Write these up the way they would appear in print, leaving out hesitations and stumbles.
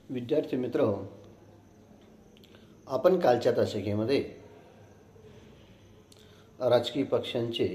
विद्यार्थी मित्र, आपण कालच्या तासिकेमध्ये राजकीय पक्षांचे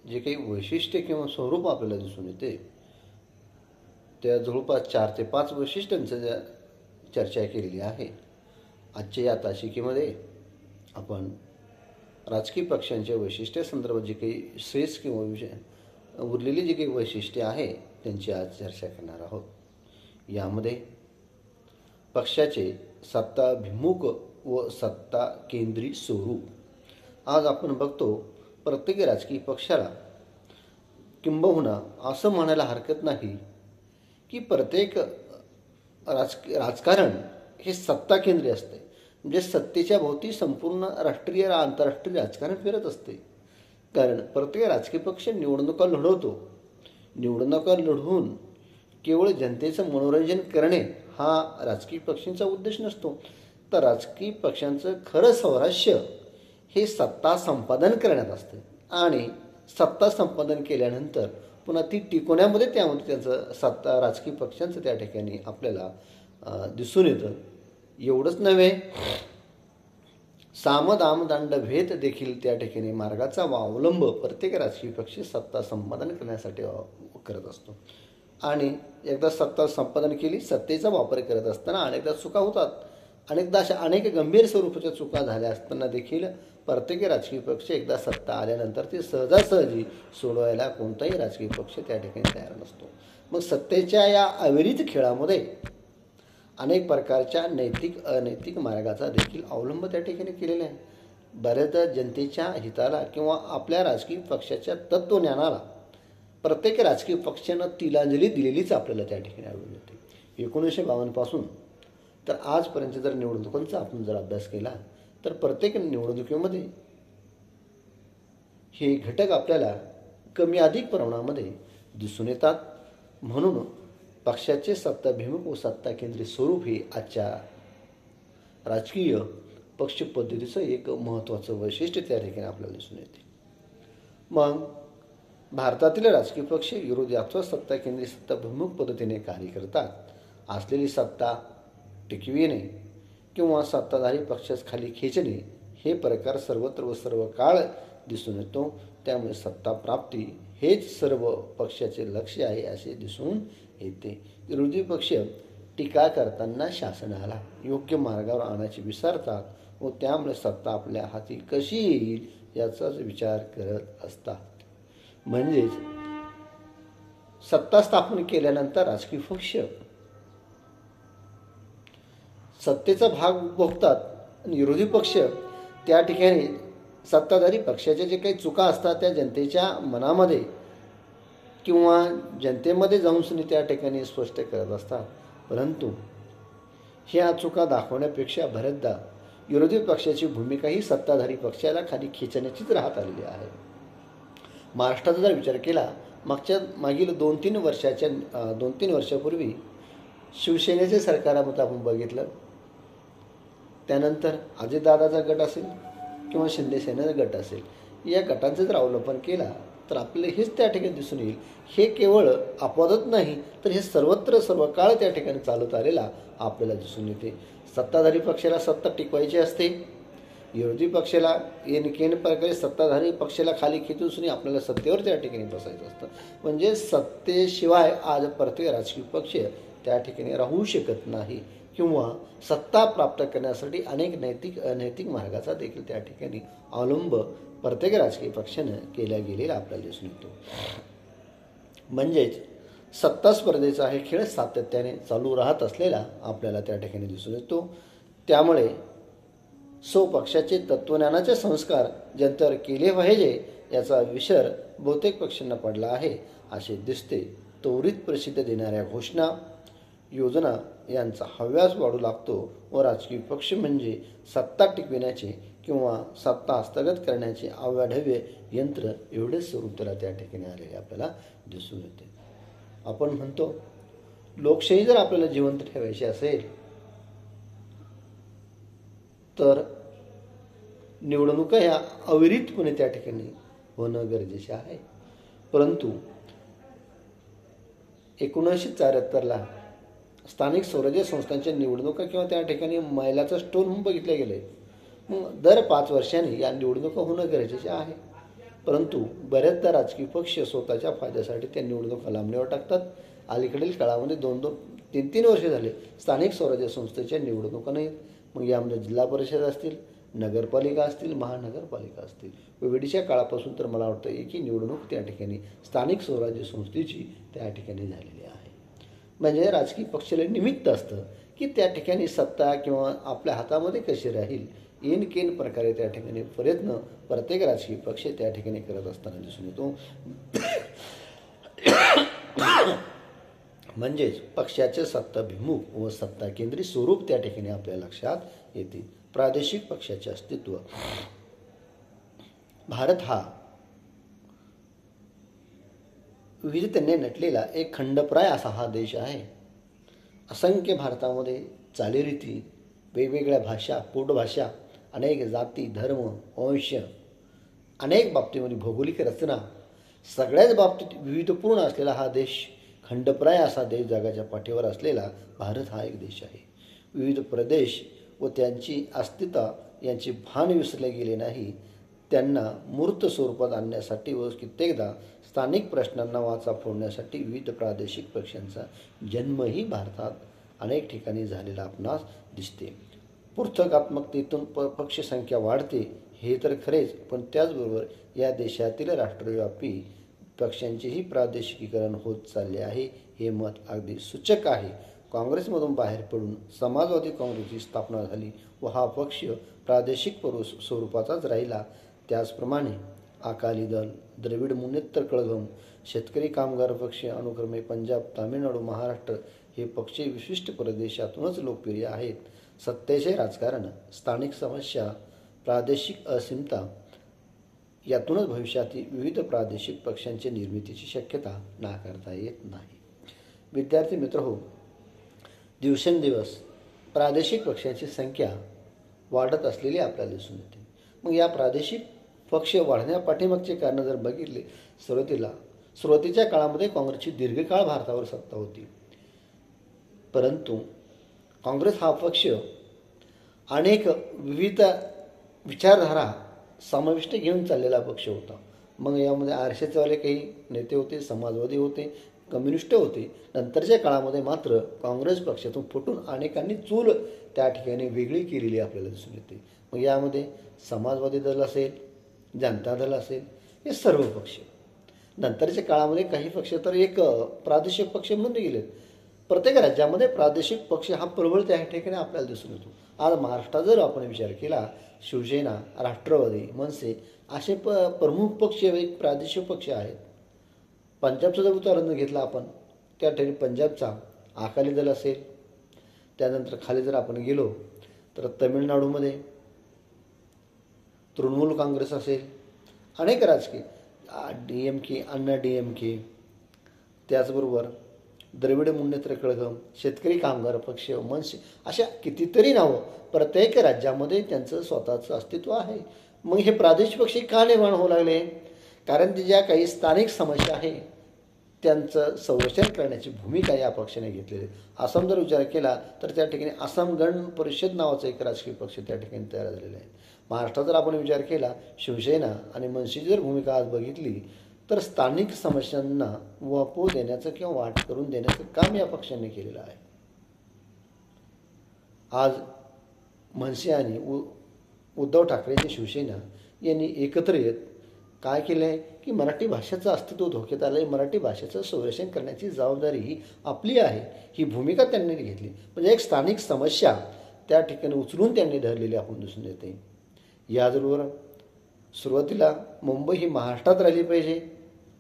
जे काही वैशिष्ट्ये किंवा स्वरूप आपल्याला दिसून येते त्या जवळपास 4 ते 5 वैशिष्ट्यांची चर्चा केलेली आहे. आजच्या या तासिकेमध्ये आपण राजकीय पक्षांच्या वैशिष्ट्यासंदर्भात जे काही शेष किंवा उरलेली जी काही वैशिष्ट्ये आहे त्यांची आज चर्चा करणार आहोत. यामध्ये पक्षाचे सत्ताभिमुख व सत्ता केंद्री स्वरूप आज आपण बघतो. प्रत्येक राजकीय पक्षाला किंबहुना असं म्हणायला हरकत नाही की प्रत्येक राजकारण हे सत्ता केंद्री असते. म्हणजे सत्तेच्या भोवती संपूर्ण राष्ट्रीय आंतरराष्ट्रीय राजकारण फिरत असते. कारण प्रत्येक राजकीय पक्ष निवडणुका लढवतो. निवडणुका लढवून केवळ जनतेचं मनोरंजन करणे हा राजकीय पक्षांचा उद्देश नसतो. तर राजकीय पक्षांचं खरं स्वारस्य हे सत्ता संपादन करण्यात असते आणि सत्ता संपादन केल्यानंतर पुन्हा ती टिकवण्यामध्ये त्यामध्ये त्यांचं सत्ता राजकीय पक्षांचं त्या ठिकाणी आपल्याला दिसून येतं. एवढंच नव्हे, साम दाम दंड भेद देखील त्या ठिकाणी मार्गाचा अवलंब प्रत्येक राजकीय पक्ष सत्ता संपादन करण्यासाठी करत असतो. आणि एकदा सत्ता संपादन केली, सत्तेचा वापर करत असताना अनेकदा चुका होतात. अनेकदा अशा अनेक गंभीर स्वरूपाच्या चुका झाल्या असताना देखील प्रत्येक राजकीय पक्ष एकदा सत्ता आल्यानंतर ती सहजासहजी सोडवायला कोणताही राजकीय पक्ष त्या ठिकाणी तयार नसतो. मग सत्तेच्या या अविरत खेळामध्ये अनेक प्रकारच्या नैतिक अनैतिक मार्गाचा देखील अवलंब त्या ठिकाणी केलेला आहे. बऱ्याचदा जनतेच्या हिताला किंवा आपल्या राजकीय पक्षाच्या तत्वज्ञानाला प्रत्येक राजकीय पक्षानं तिलांजली दिलेलीच आपल्याला त्या ठिकाणी आढळून येते. 1952 पासून तर आजपर्यंत जर निवडणुकांचा आपण जर अभ्यास केला तर प्रत्येक निवडणुकीमध्ये हे घटक आपल्याला कमी अधिक प्रमाणामध्ये दिसून येतात. म्हणून पक्षाचे सत्ताभिमुख व सत्ता केंद्रीय स्वरूप हे आजच्या राजकीय पक्ष पद्धतीचं एक महत्त्वाचं वैशिष्ट्य त्या ठिकाणी आपल्याला दिसून येते. मग भारतातील राजकीय पक्ष विरोधी अथवा सत्ता केंद्रीय सत्ताभिमुख पद्धतीने कार्य करतात. असलेली सत्ता टिकविणे किंवा सत्ताधारी पक्षास खाली खेचणे हे प्रकार सर्वत्र व सर्व काळ दिसून येतो. त्यामुळे सत्ता प्राप्ती हेच सर्व पक्षाचे लक्ष्य आहे असे दिसून येते. विरोधी पक्ष टीका करताना शासनाला योग्य मार्गावर आणायचे विसरतात व त्यामुळे सत्ता आपल्या हाती कशी येईल याचाच विचार करत असतात. म्हणजेच सत्ता स्थापन केल्यानंतर राजकीय पक्ष सत्तेचा भाग भोगतात आणि विरोधी पक्ष त्या ठिकाणी सत्ताधारी पक्षाच्या जे काही चुका असतात त्या जनतेच्या मनामध्ये किंवा जनतेमध्ये जाऊन सुद्धा त्या ठिकाणी स्पष्ट करत असतात. परंतु ह्या चुका दाखवण्यापेक्षा बऱ्याचदा विरोधी पक्षाची भूमिका ही सत्ताधारी पक्षाला खाली खेचण्याचीच राहत आलेली आहे. महाराष्ट्राचा जर विचार केला, मागील 2-3 वर्षापूर्वी शिवसेनेचे सरकारामध्ये आपण बघितलं. त्यानंतर अजितदादाचा गट असेल किंवा शिंदे सेनेचा गट असेल, या गटांचं जर अवलंबन केला तर आपल्याला हेच त्या ठिकाणी दिसून येईल. हे केवळ अपवादच नाही तर हे सर्वत्र सर्व काळ त्या ठिकाणी चालत आलेला आपल्याला दिसून येते. सत्ताधारी पक्षाला सत्ता टिकवायची असते, विरोधी पक्षाला केन प्रकारे सत्ताधारी पक्षाला खाली खेचून सुद्धा आपल्याला सत्तेवर त्या ठिकाणी बसायचं असतं. म्हणजे सत्तेशिवाय आज प्रत्येक राजकीय पक्ष त्या ठिकाणी राहू शकत नाही किंवा सत्ता प्राप्त करण्यासाठी अनेक नैतिक अनैतिक मार्गाचा देखील त्या ठिकाणी अवलंब प्रत्येक राजकीय पक्षानं केला गेलेला आपल्याला दिसून येतो. म्हणजेच सत्ता स्पर्धेचा हे खेळ सातत्याने चालू राहत असलेला आपल्याला त्या ठिकाणी दिसून येतो. त्यामुळे पक्षाचे तत्वज्ञानाचे संस्कार जनतेवर केले पाहिजे याचा विसर बहुतेक पक्षांना पडला आहे असे दिसते. त्वरित प्रसिद्ध देणाऱ्या घोषणा योजना यांचा हव्यास वाढू लागतो व राजकीय पक्ष म्हणजे सत्ता टिकविण्याचे किंवा सत्ता हस्तगत करण्याचे अवाढव्य यंत्र एवढेच स्वरूप त्याला त्या ठिकाणी आलेले आपल्याला दिसून येते. आपण म्हणतो लोकशाही जर आपल्याला जिवंत ठेवायची असेल तर निवडणुका ह्या अविरतपणे त्या ठिकाणी होणं गरजेचे आहे. परंतु 1974ला स्थानिक स्वराज्य संस्थांच्या निवडणुका किंवा त्या ठिकाणी मैलाचं स्टोन म्हणून बघितलं गेलं आहे. मग दर 5 वर्षांनी या निवडणुका होणं गरजेचे आहे. परंतु बऱ्याचदा राजकीय पक्ष स्वतःच्या फायद्यासाठी त्या निवडणुका लांबणीवर टाकतात. अलीकडील काळामध्ये 2-2, 3-3 वर्षे झाले स्थानिक स्वराज्य संस्थेच्या निवडणुका नाहीत. मग यामध्ये जिल्हा परिषद असतील, नगरपालिका असतील, महानगरपालिका असतील, कोविडच्या काळापासून तर मला वाटतं एकही निवडणूक त्या ठिकाणी स्थानिक स्वराज्य संस्थेची त्या ठिकाणी झालेली आहे. म्हणजे राजकीय पक्षाला निमित्त असतं की त्या ठिकाणी सत्ता किंवा आपल्या हातामध्ये कशी राहील केन प्रकारे त्या ठिकाणी प्रयत्न प्रत्येक राजकीय पक्ष त्या ठिकाणी करत असताना दिसून येतो. म्हणजेच पक्षाचे सत्ताभिमुख व सत्ता केंद्री स्वरूप त्या ठिकाणी आपल्या लक्षात येते. प्रादेशिक पक्षाचे अस्तित्व. भारत हा विविधतेने नटलेला एक खंडप्राय असा हा देश आहे. असंख्य भारतामध्ये चालीरीती, वेगवेगळ्या भाषा, पोटभाषा, अनेक जाती, धर्म, वंश, अनेक बाबतीमध्ये भौगोलिक रचना, सगळ्याच बाबतीत विविधपूर्ण असलेला हा देश, खंडप्राय असा देश जगाच्या पाठीवर असलेला भारत हा एक देश आहे. विविध प्रदेश व त्यांची अस्तित्व यांचे भान विसरले गेले नाही. त्यांना मूर्त स्वरूपात आणण्यासाठी व कित्येकदा स्थानिक प्रश्नांना वाचा फोडण्यासाठी विविध प्रादेशिक पक्षांचा जन्मही भारतात अनेक ठिकाणी झालेला आपणास दिसते. पृथकात्मकतेतून पक्षसंख्या वाढते हे तर खरेच, पण त्याचबरोबर या देशातील राष्ट्रव्यापी पक्षांचेही प्रादेशिकीकरण होत चालले आहे हे मत अगदी सूचक आहे. काँग्रेसमधून बाहेर पडून समाजवादी काँग्रेसची स्थापना झाली व हा पक्ष प्रादेशिक स्वरूपाचाच राहिला. त्याचप्रमाणे अकाली दल, द्रविड मुनेत्र कळघम, शेतकरी कामगार पक्ष अनुक्रमे पंजाब, तामिळनाडू, महाराष्ट्र हे पक्ष विशिष्ट प्रदेशातूनच लोकप्रिय आहेत. सत्तेचे राजकारण, स्थानिक समस्या, प्रादेशिक अस्मिता यातूनच भविष्यातील विविध प्रादेशिक पक्षांच्या निर्मितीची शक्यता नाकारता येत नाही. विद्यार्थी मित्रहो, दिवसेंदिवस प्रादेशिक पक्षांची संख्या वाढत असलेली आपल्याला दिसून येते. मग या प्रादेशिक पक्ष वाढण्यापाठीमागचे कारण जर बघितले, सुरुवातीच्या काळामध्ये काँग्रेसची दीर्घकाळ भारतावर सत्ता होती. परंतु काँग्रेस हा पक्ष अनेक विविध विचारधारा समाविष्ट घेऊन चाललेला पक्ष होता. मग यामध्ये आरएसएसवाले काही नेते होते, समाजवादी होते, कम्युनिस्ट होते. नंतरच्या काळामध्ये मात्र काँग्रेस पक्षातून फुटून अनेकांनी चूल त्या ठिकाणी वेगळी केलेली आपल्याला दिसून येते. मग यामध्ये समाजवादी दल असेल, जनता दल असेल, हे सर्व पक्ष. नंतरच्या काळामध्ये काही पक्ष तर एक प्रादेशिक पक्ष म्हणून गेलेत. प्रत्येक राज्यामध्ये प्रादेशिक पक्ष हा प्रबळ त्या ठिकाणी आपल्याला दिसून येतो. आज महाराष्ट्रात जर आपण विचार केला, शिवसेना, राष्ट्रवादी, मनसे असे प्रमुख पक्ष एक प्रादेशिक पक्ष आहेत. पंजाबचं जर उदाहरण घेतलं आपण, त्या ठिकाणी पंजाबचा अकाली दल असेल. त्यानंतर खाली जर आपण गेलो तर तमिळनाडूमध्ये तृणमूल काँग्रेस असेल, अनेक राजकीय DMK, अण्णा DMK, त्याचबरोबर द्रविड मुनेत्र कळघम, शेतकरी कामगार पक्ष, मनसे अशा कितीतरी नावं प्रत्येक राज्यामध्ये त्यांचं स्वतःचं अस्तित्व आहे. मग हे प्रादेशिक पक्ष का निर्माण होऊ लागले? कारण ते ज्या काही स्थानिक समस्या आहे त्यांचं संरक्षण करण्याची भूमिका या पक्षाने घेतलेली. आसाम जर विचार केला तर त्या ठिकाणी आसाम गण परिषद नावाचा एक राजकीय पक्ष त्या ठिकाणी तयार झालेला आहे. महाराष्ट्रात जर आपण विचार केला, शिवसेना आणि मनसेची जर भूमिका आज बघितली तर स्थानिक समस्यांना वापू देण्याचं किंवा वाट करून देण्याचं काम या पक्षाने केलेलं आहे. आज मनसे आणि उद्धव ठाकरेची शिवसेना यांनी एकत्र येत काय केलं आहे की मराठी भाषेचं अस्तित्व धोक्यात आलं आहे, मराठी भाषेचं संरक्षण करण्याची जबाबदारी ही आपली आहे, ही भूमिका त्यांनी घेतली. म्हणजे एक स्थानिक समस्या त्या ठिकाणी उचलून त्यांनी धरलेली आपण दिसून येते. याचबरोबर सुरुवातीला मुंबई ही महाराष्ट्रात राहिली पाहिजे.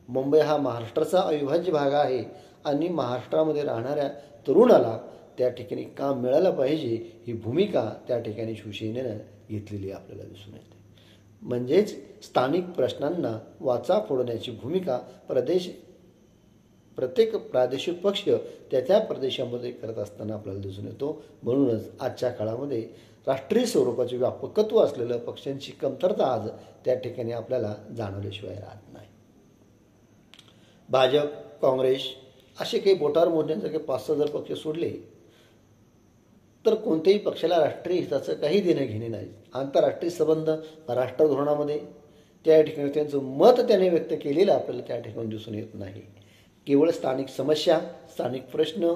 मुंबई हा महाराष्ट्राचा अविभाज्य भाग आहे आणि महाराष्ट्रामध्ये राहणाऱ्या तरुणाला त्या ठिकाणी काम मिळालं पाहिजे, ही भूमिका त्या ठिकाणी शिवसेनेनं घेतलेली आपल्याला दिसून येते. म्हणजेच स्थानिक प्रश्नांना वाचा फोडण्याची भूमिका प्रत्येक प्रादेशिक पक्ष त्या प्रदेशामध्ये करत असताना आपल्याला दिसून येतो. म्हणूनच आजच्या काळामध्ये राष्ट्रीय स्वरूपाचे व्यापकत्व असलेल्या पक्षांची कमतरता आज त्या ठिकाणी आपल्याला जाणवल्याशिवाय राहत नाही. भाजप, काँग्रेस असे काही बोटावर मोजण्यासारखे 5-6 जर पक्ष सोडले तर कोणत्याही पक्षाला राष्ट्रीय हिताचं काही देणं घेणे नाही. आंतरराष्ट्रीय संबंध राष्ट्रधोरणामध्ये त्या ठिकाणी त्यांचं मत त्याने व्यक्त केलेलं आपल्याला त्या ठिकाणी दिसून येत नाही. केवळ स्थानिक समस्या, स्थानिक प्रश्न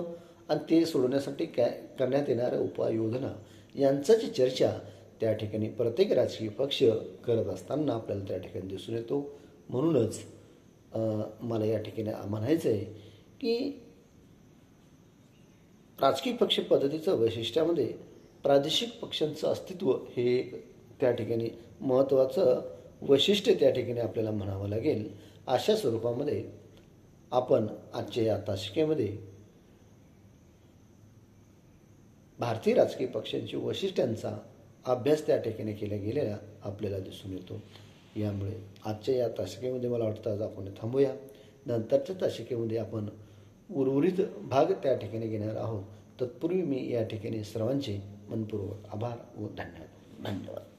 आणि ते सोडवण्यासाठी करण्यात येणाऱ्या उपाययोजना यांचाच चर्चा त्या ठिकाणी प्रत्येक राजकीय पक्ष करत असताना आपल्याला त्या ठिकाणी दिसून येतो. म्हणूनच मला या ठिकाणी म्हणायचं आहे की राजकीय पक्ष पद्धतीचं वैशिष्ट्यामध्ये प्रादेशिक पक्षांचं अस्तित्व हे एक त्या ठिकाणी महत्त्वाचं वैशिष्ट्य त्या ठिकाणी आपल्याला म्हणावं लागेल. अशा स्वरूपामध्ये आपण आजच्या या तासिकेमध्ये भारतीय राजकीय पक्षांच्या वैशिष्ट्यांचा अभ्यास त्या ठिकाणी केला गेलेला आपल्याला दिसून येतो. यामुळे आजच्या या तासिकेमध्ये मला वाटतं आज आपण थांबूया. नंतरच्या तासिकेमध्ये आपण उर्वरित भाग त्या ठिकाणी घेणार आहोत. तत्पूर्वी मी या ठिकाणी सर्वांचे मनपूर्वक आभार व धन्यवाद.